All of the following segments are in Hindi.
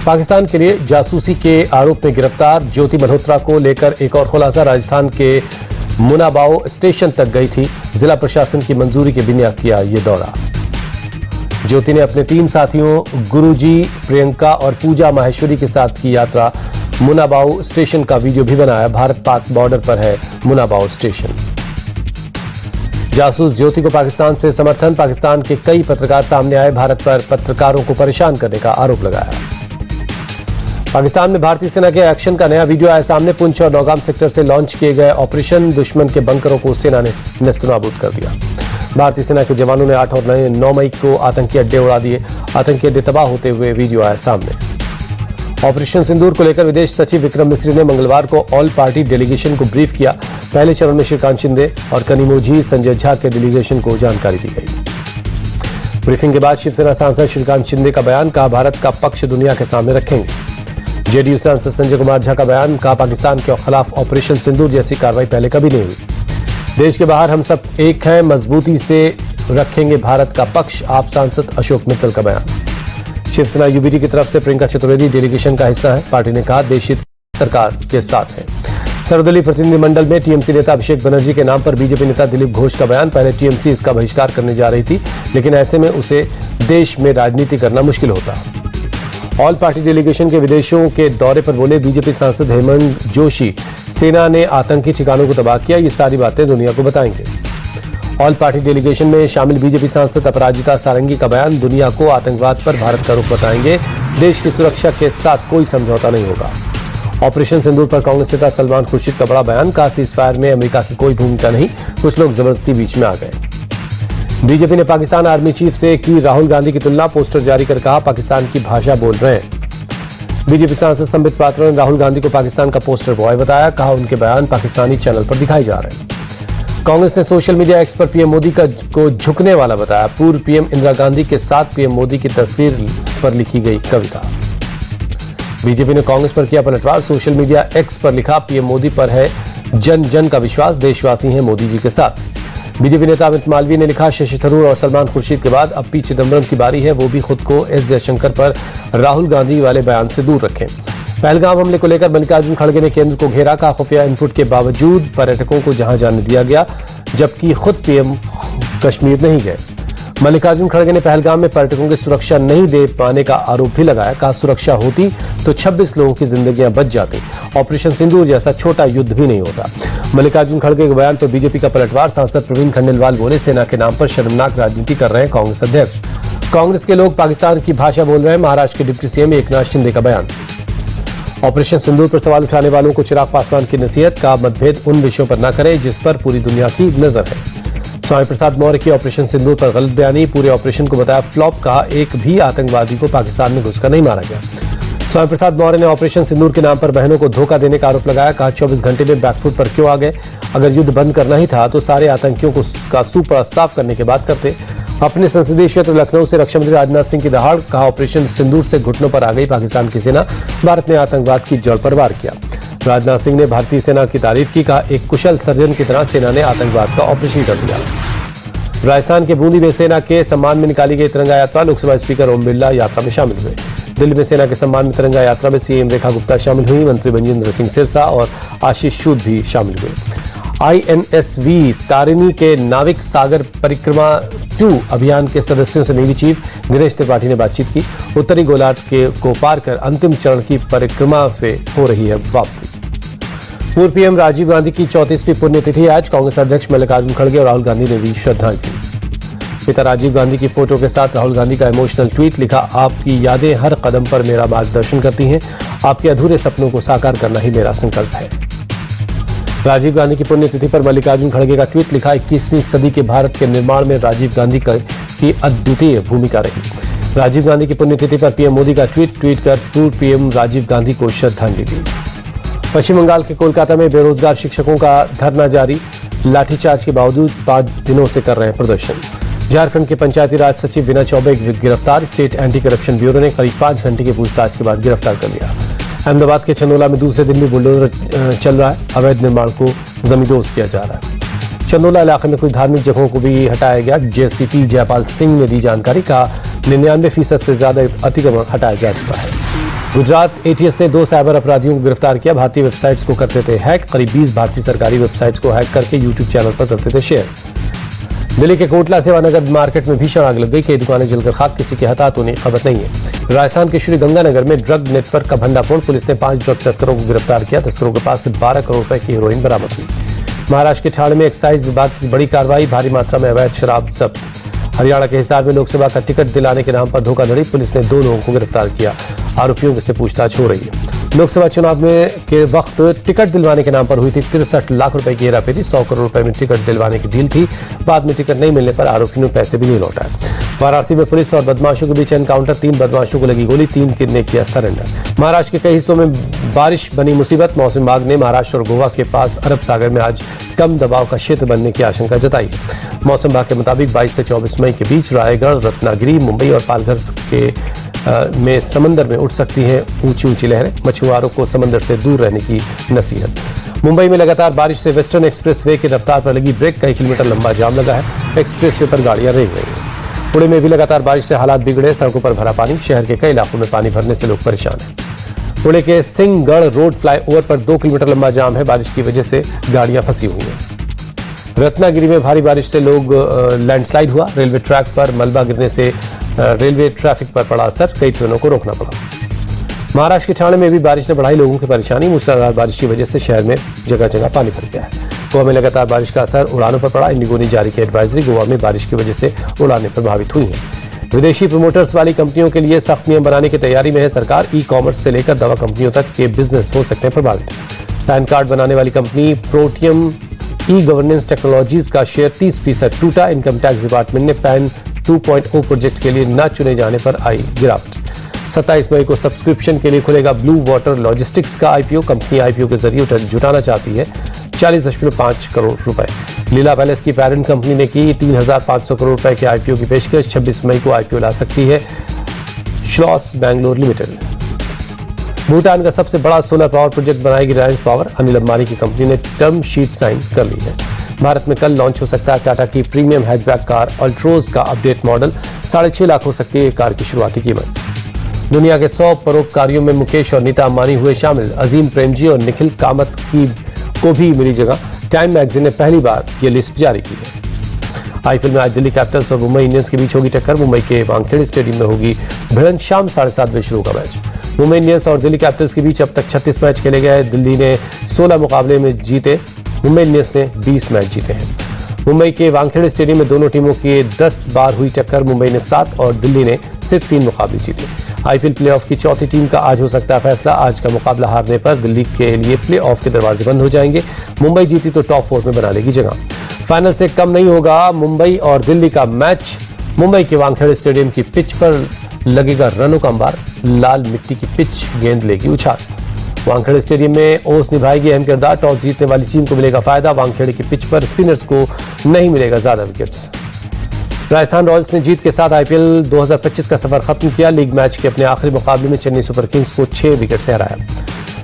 पाकिस्तान के लिए जासूसी के आरोप में गिरफ्तार ज्योति मल्होत्रा को लेकर एक और खुलासा। राजस्थान के मुनाबाओ स्टेशन तक गई थी। जिला प्रशासन की मंजूरी के बिना किया ये दौरा। ज्योति ने अपने 3 साथियों गुरुजी, प्रियंका और पूजा माहेश्वरी के साथ की यात्रा। मुनाबाओ स्टेशन का वीडियो भी बनाया। भारत पाक बॉर्डर पर है मुनाबाओ स्टेशन। जासूस ज्योति को पाकिस्तान से समर्थन। पाकिस्तान के कई पत्रकार सामने आए। भारत पर पत्रकारों को परेशान करने का आरोप लगाया। पाकिस्तान में भारतीय सेना के एक्शन का नया वीडियो आया सामने। पुंछ और नौगाम सेक्टर से लॉन्च किए गए ऑपरेशन। दुश्मन के बंकरों को सेना ने नेस्तनाबूद कर दिया। भारतीय सेना के जवानों ने 8 और 9 मई को आतंकी अड्डे उड़ा दिए। आतंकी अड्डे तबाह होते हुए वीडियो आया सामने। ऑपरेशन सिंदूर को लेकर विदेश सचिव विक्रम मिस्री ने मंगलवार को ऑल पार्टी डेलीगेशन को ब्रीफ किया। पहले चरण में श्रीकांत शिंदे और कनिमोझी संजय झा के डेलीगेशन को जानकारी दी गई। ब्रीफिंग के बाद शिवसेना सांसद श्रीकांत शिंदे का बयान, कहा भारत का पक्ष दुनिया के सामने रखेंगे। जेडीयू सांसद संजय कुमार झा का बयान, कहा पाकिस्तान के खिलाफ ऑपरेशन सिंदूर जैसी कार्रवाई पहले कभी नहीं हुई। देश के बाहर हम सब एक हैं, मजबूती से रखेंगे भारत का पक्ष। आप सांसद अशोक मित्तल का बयान। शिवसेना यूबीटी की तरफ से प्रियंका चतुर्वेदी डेलीगेशन का हिस्सा है। पार्टी ने कहा देश हित सरकार के साथ है। सर्वदलीय प्रतिनिधिमंडल में टीएमसी नेता अभिषेक बनर्जी के नाम पर बीजेपी नेता दिलीप घोष का बयान। पहले टीएमसी इसका बहिष्कार करने जा रही थी, लेकिन ऐसे में उसे देश में राजनीति करना मुश्किल होता। ऑल पार्टी डेलीगेशन के विदेशों के दौरे पर बोले बीजेपी सांसद हेमंत जोशी, सेना ने आतंकी ठिकानों को तबाह किया। ये सारी बातें दुनिया को बताएंगे। ऑल पार्टी डेलीगेशन में शामिल बीजेपी सांसद अपराजिता सारंगी का बयान, दुनिया को आतंकवाद पर भारत का रुख बताएंगे। देश की सुरक्षा के साथ कोई समझौता नहीं होगा। ऑपरेशन सिंदूर पर कांग्रेस नेता सलमान खुर्शीद का बड़ा बयान, कहा सीजफायर में अमेरिका की कोई भूमिका नहीं, कुछ लोग जबरदस्ती बीच में आ गए। बीजेपी ने पाकिस्तान आर्मी चीफ से की राहुल गांधी की तुलना। पोस्टर जारी कर कहा पाकिस्तान की भाषा बोल रहे हैं। बीजेपी सांसद संबित पात्रा ने राहुल गांधी को पाकिस्तान का पोस्टर बॉय बताया। कहा उनके बयान पाकिस्तानी चैनल पर दिखाए जा रहे हैं। कांग्रेस ने सोशल मीडिया एक्स पर पीएम मोदी को झुकने वाला बताया। पूर्व पीएम इंदिरा गांधी के साथ पीएम मोदी की तस्वीर पर लिखी गई कविता। बीजेपी ने कांग्रेस पर किया पलटवार। सोशल मीडिया एक्स पर लिखा पीएम मोदी पर है जन जन का विश्वास, देशवासी हैं मोदी जी के साथ। बीजेपी नेता अमित मालवीय ने लिखा शशि थरूर और सलमान खुर्शीद के बाद अब पी चिदम्बरम की बारी है, वो भी खुद को एस जयशंकर पर राहुल गांधी वाले बयान से दूर रखें। पहलगाम हमले को लेकर मल्लिकार्जुन खड़गे ने केंद्र को घेरा। कहा खुफिया इनपुट के बावजूद पर्यटकों को जहां जाने दिया गया, जबकि खुद पीएम कश्मीर नहीं गए। मल्लिकार्जुन खड़गे ने पहलगाम में पर्यटकों की सुरक्षा नहीं दे पाने का आरोप भी लगाया। कहा सुरक्षा होती तो 26 लोगों की जिंदगियां बच जाती। ऑपरेशन सिंदूर जैसा छोटा युद्ध भी नहीं होता। मल्लिकार्जुन खड़गे के बयान पर बीजेपी का पलटवार। सांसद प्रवीण खंडेलवाल बोले सेना के नाम पर शर्मनाक राजनीति कर रहे हैं कांग्रेस अध्यक्ष। कांग्रेस के लोग पाकिस्तान की भाषा बोल रहे हैं। महाराष्ट्र के डिप्टी सीएम एकनाथ शिंदे का बयान। ऑपरेशन सिंदूर पर सवाल उठाने वालों को चिराग पासवान की नसीहत। का मतभेद उन विषयों पर न करें जिस पर पूरी दुनिया की नजर है। स्वामी प्रसाद मौर्य की ऑपरेशन सिंदूर पर गलत बयानी। पूरे ऑपरेशन को बताया फ्लॉप। कहा एक भी आतंकवादी को पाकिस्तान में घुसकर नहीं मारा गया। स्वामी प्रसाद मौर्य ने ऑपरेशन सिंदूर के नाम पर बहनों को धोखा देने का आरोप लगाया। कहा 24 घंटे में बैकफुट पर क्यों आ गए? अगर युद्ध बंद करना ही था तो सारे आतंकियों को का सूपर साफ करने के बाद करते। अपने संसदीय क्षेत्र लखनऊ से रक्षा मंत्री राजनाथ सिंह की दहाड़। कहा ऑपरेशन सिंदूर से घुटनों पर आ गई पाकिस्तान की सेना। भारत ने आतंकवाद की जड़ पर वार किया। राजनाथ सिंह ने भारतीय सेना की तारीफ की। कहा एक कुशल सर्जन की तरह सेना ने आतंकवाद का ऑपरेशन कर दिया। राजस्थान के बूंदी में सेना के सम्मान में निकाली गई तिरंगा यात्रा। लोकसभा स्पीकर ओम बिरला यात्रा में शामिल हुए। दिल्ली में सेना के सम्मान में तिरंगा यात्रा में सीएम रेखा गुप्ता शामिल हुई। मंत्री मंजिंद्र सिंह सिरसा और आशीष सूद भी शामिल हुए। आईएनएसवी तारिणी के नाविक सागर परिक्रमा 2 अभियान के सदस्यों से नेवी चीफ दिनेश त्रिपाठी ने बातचीत की। उत्तरी गोलार्ध को पार कर अंतिम चरण की परिक्रमा से हो रही है वापसी। पूर्व पीएम राजीव गांधी की 34वीं पुण्यतिथि आज। कांग्रेस अध्यक्ष मल्लिकार्जुन खड़गे और राहुल गांधी ने दी श्रद्धांजलि। पिता राजीव गांधी की फोटो के साथ राहुल गांधी का इमोशनल ट्वीट। लिखा आपकी यादें हर कदम पर मेरा मार्गदर्शन करती हैं। आपके अधूरे सपनों को साकार करना ही मेरा संकल्प है। राजीव गांधी की पुण्यतिथि पर मल्लिकार्जुन खड़गे का ट्वीट। लिखा 21वीं सदी के भारत के निर्माण में राजीव गांधी की अद्वितीय भूमिका रही। राजीव गांधी की पुण्यतिथि पर पीएम मोदी का ट्वीट कर पूर्व पीएम राजीव गांधी को श्रद्धांजलि दी। पश्चिम बंगाल के कोलकाता में बेरोजगार शिक्षकों का धरना जारी। लाठीचार्ज के बावजूद 5 दिनों से कर रहे हैं प्रदर्शन। झारखंड के पंचायती राज सचिव विनय चौबे गिरफ्तार। स्टेट एंटी करप्शन ब्यूरो ने करीब 5 घंटे की पूछताछ के बाद गिरफ्तार कर लिया। अहमदाबाद के चंदोला में दूसरे दिन भी बुलडोजर चल रहा है। अवैध निर्माण को जमींदोज किया जा रहा है। चंदोला इलाके में कुछ धार्मिक जगहों को भी हटाया गया। जेसीपी जयपाल सिंह ने दी जानकारी। कहा 99% से ज्यादा अतिक्रमण हटाया जा चुका है। गुजरात एटीएस ने 2 साइबर अपराधियों को गिरफ्तार किया। भारतीय वेबसाइट्स को करते थे हैक। करीब 20 भारतीय सरकारी वेबसाइट्स को हैक करके यूट्यूब चैनल पर करते थे शेयर। दिल्ली के कोटला सेवानगर मार्केट में भीषण आग लग गई। कई दुकानें जलकर खाक, किसी के हताहत होने की खबर नहीं है। राजस्थान के श्री गंगानगर में ड्रग नेटवर्क का भंडाफोड़। पुलिस ने 5 ड्रग तस्करों को गिरफ्तार किया। तस्करों के पास से 12 करोड़ रुपए की हेरोइन बरामद हुई। महाराष्ट्र के ठाणे में एक्साइज विभाग की बड़ी कार्रवाई। भारी मात्रा में अवैध शराब जब्त। हरियाणा के हिसार में लोकसभा का टिकट दिलाने के नाम पर धोखाधड़ी। पुलिस ने 2 लोगों को गिरफ्तार किया। आरोपियों से पूछताछ हो रही है। लोकसभा चुनाव में के वक्त टिकट दिलवाने के नाम पर हुई थी 63 लाख रुपए की हेराफेरी। 100 करोड़ रुपए में टिकट दिलवाने की डील थी। बाद में टिकट नहीं मिलने पर आरोपियों ने पैसे भी नहीं लौटाए। वाराणसी में पुलिस और बदमाशों के बीच एनकाउंटर। 3 बदमाशों को लगी गोली, 3 ने किया सरेंडर। महाराष्ट्र के कई हिस्सों में बारिश बनी मुसीबत। मौसम विभाग ने महाराष्ट्र और गोवा के पास अरब सागर में आज कम दबाव का क्षेत्र बनने की आशंका जताई है। मौसम विभाग के मुताबिक 22 से 24 मई के बीच रायगढ़, रत्नागिरी, मुंबई और पालघर के में समंदर में उठ सकती हैं ऊंची लहरें। मछुआरों को समंदर से दूर रहने की नसीहत। मुंबई में लगातार बारिश से वेस्टर्न एक्सप्रेसवे की रफ्तार पर लगी ब्रेक। कई किलोमीटर लंबा जाम लगा है। एक्सप्रेसवे पर गाड़ियां रेंग रही हैं। पुणे में भी लगातार बारिश से हालात बिगड़े। सड़कों पर भरा पानी। शहर के कई इलाकों में पानी भरने से लोग परेशान हैं। पुणे के सिंहगढ़ रोड फ्लाईओवर पर 2 किलोमीटर लंबा जाम है। बारिश की वजह से गाड़ियां फंसी हुई हैं। रत्नागिरी में भारी बारिश से लोग लैंडस्लाइड हुआ। रेलवे ट्रैक पर मलबा गिरने से रेलवे ट्रैफिक पर पड़ा असर। कई ट्रेनों को रोकना पड़ा। महाराष्ट्र के ठाणे में भी बारिश ने बढ़ाई लोगों की परेशानी। मूसलाधार बारिश की वजह से शहर में जगह जगह पानी भर गया है। गोवा में लगातार बारिश का असर उड़ानों पर पड़ा। इंडिगो ने जारी की एडवाइजरी। गोवा में बारिश की वजह से उड़ानें प्रभावित हुई हैं। विदेशी प्रमोटर्स वाली कंपनियों के लिए सख्त नियम बनाने की तैयारी में है सरकार। ई कॉमर्स से लेकर दवा कंपनियों तक के बिजनेस हो सकते हैं प्रभावित। पैन कार्ड बनाने वाली company protium e governance technologies का शेयर 30% टूटा। इनकम टैक्स डिपार्टमेंट ने पैन 2.0 प्रोजेक्ट के लिए न चुने जाने पर आई गिरावट। 27 मई को सब्सक्रिप्शन के लिए खुलेगा ब्लू वाटर लॉजिस्टिक्स का आईपीओ। कंपनी आईपीओ के जरिए जुटाना चाहती है 40.5 करोड़ रुपए। लीला पैलेस की पेरेंट कंपनी ने की 3,500 करोड़ रुपए के आईपीओ की पेशकश। 26 मई को आईपीओ ला सकती है श्लॉस बैंगलोर लिमिटेड। भूटान का सबसे बड़ा सोलर पावर प्रोजेक्ट बनाएगी रिलायंस पावर। अनिल अंबानी की कंपनी ने टर्म शीट साइन कर ली है। भारत में कल लॉन्च हो सकता है टाटा की प्रीमियम हैचबैक कार अल्ट्रोज का अपडेट मॉडल। 6.5 लाख हो सकती है कार की शुरुआती कीमत। दुनिया के 100 परोपकारियों में मुकेश और नीता अंबानी हुए शामिल। अजीम प्रेमजी और निखिल कामत को भी मिली जगह। टाइम मैगजीन ने पहली बार ये लिस्ट जारी की है। आईपीएल में आज दिल्ली कैपिटल्स और मुंबई इंडियंस के बीच होगी टक्कर। मुंबई के वानखेड़े स्टेडियम में होगी भिड़ंत। शाम 7:30 बजे शुरू होगा मैच। मुंबई इंडियंस और दिल्ली कैपिटल्स के बीच अब तक 36 मैच खेले गए। दिल्ली ने 16 मुकाबले में जीते। मुंबई इंडियंस ने 20 मैच जीते हैं। मुंबई के वानखेड़े स्टेडियम में दोनों टीमों की 10 बार हुई टक्कर। मुंबई ने 7 और दिल्ली ने सिर्फ 3 मुकाबले जीते। आईपीएल प्लेऑफ की चौथी टीम का आज हो सकता है फैसला। आज का मुकाबला हारने पर दिल्ली के लिए प्लेऑफ के दरवाजे बंद हो जाएंगे। मुंबई जीती तो टॉप 4 में बना लेगी जगह। फाइनल से कम नहीं होगा मुंबई और दिल्ली का मैच। मुंबई के वानखेड़े स्टेडियम की पिच पर लगेगा रनों का अंबार। लाल मिट्टी की पिच, गेंद लेगी उछाल। वानखेड़े स्टेडियम में ओस निभाएगी अहम किरदार। टॉस जीतने वाली टीम को मिलेगा फायदा। वानखेड़े की पिच पर स्पिनर्स को नहीं मिलेगा ज्यादा विकेट्स। राजस्थान रॉयल्स ने जीत के साथ आईपीएल 2025 का सफर खत्म किया। लीग मैच के अपने आखिरी मुकाबले में चेन्नई सुपर किंग्स को 6 विकेट से हराया।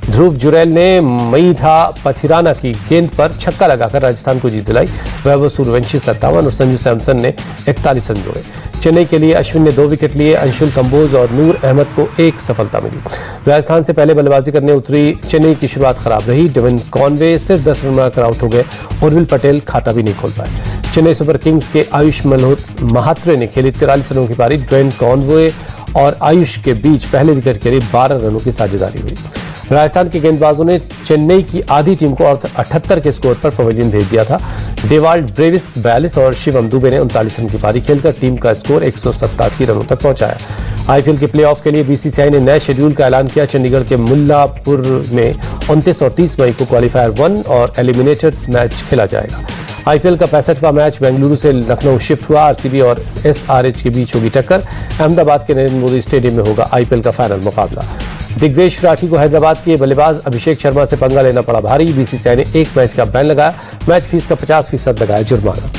ध्रुव जुरैल ने मईधा पथिराना की गेंद पर छक्का लगाकर राजस्थान को जीत दिलाई। वैभव सूर्यवंशी 57 और संजू सैमसन ने 41 रन जोड़े। चेन्नई के लिए अश्विन ने 2 विकेट लिए। अंशुल कंबोज और नूर अहमद को 1 सफलता मिली। राजस्थान से पहले बल्लेबाजी करने उतरी चेन्नई की शुरुआत खराब रही। डेविन कॉनवे सिर्फ 10 रन बनाकर आउट हो गए। उर्विल पटेल खाता भी नहीं खोल पाए। चेन्नई सुपर किंग्स के आयुष महात्रे ने खेली 43 रनों की पारी। डेविन कॉनवे और आयुष के बीच पहले विकेट के लिए 12 रनों की साझेदारी हुई। राजस्थान के गेंदबाजों ने चेन्नई की आधी टीम को 78 के स्कोर पर पवेलियन भेज दिया था। डेवाल्ड ब्रेविस 42 और शिवम दुबे ने 39 रन की पारी खेलकर टीम का स्कोर 187 रनों तक पहुंचाया। आईपीएल के प्लेऑफ के लिए बीसीसीआई ने नए शेड्यूल का ऐलान किया। चंडीगढ़ के मुल्लापुर में 29 और 30 मई को क्वालिफायर 1 और एलिमिनेटर मैच खेला जाएगा। आईपीएल का 65वां मैच बेंगलुरु से लखनऊ शिफ्ट हुआ। आरसीबी और एसआरएच के बीच होगी टक्कर। अहमदाबाद के नरेंद्र मोदी स्टेडियम में होगा आईपीएल का फाइनल मुकाबला। दिग्वेश राठी को हैदराबाद के बल्लेबाज अभिषेक शर्मा से पंगा लेना पड़ा भारी। बीसीसीआई ने 1 मैच का बैन लगाया। मैच फीस का 50% लगाया जुर्माना।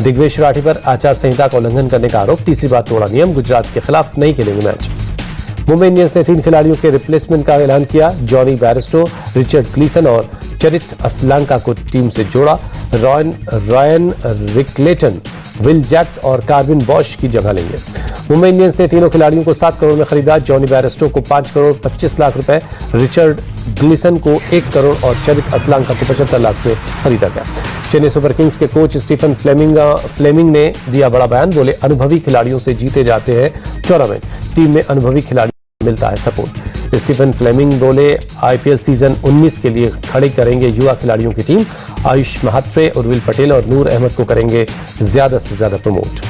दिग्वेश राठी पर आचार संहिता का उल्लंघन करने का आरोप। तीसरी बार तोड़ा नियम। गुजरात के खिलाफ नहीं खेलेंगे मैच। मुंबई इंडियंस ने 3 खिलाड़ियों के रिप्लेसमेंट का ऐलान किया। जॉनी बैरिस्टो, रिचर्ड क्लीसन और चरित असलांका को टीम से जोड़ा। रायन रिकलेटन, विल जैक्स और कार्विन बॉश की जगह लेंगे। मुंबई इंडियंस ने तीनों खिलाड़ियों को 7 करोड़ में खरीदा। जॉनी बेयरस्टो को 5 करोड़ 25 लाख रुपए, रिचर्ड ग्लिसन को 1 करोड़ और चरित असलांका को 75 लाख में खरीदा गया। चेन्नई सुपर किंग्स के कोच स्टीफन फ्लेमिंग ने दिया बड़ा बयान। बोले, अनुभवी खिलाड़ियों से जीते जाते हैं टूर्नामेंट, टीम में अनुभवी खिलाड़ी मिलता है सपोर्ट। स्टीफन फ्लेमिंग बोले, आईपीएल सीजन 19 के लिए खड़ी करेंगे युवा खिलाड़ियों की टीम। आयुष महात्रे, उर्विल पटेल और नूर अहमद को करेंगे ज्यादा से ज्यादा प्रमोट।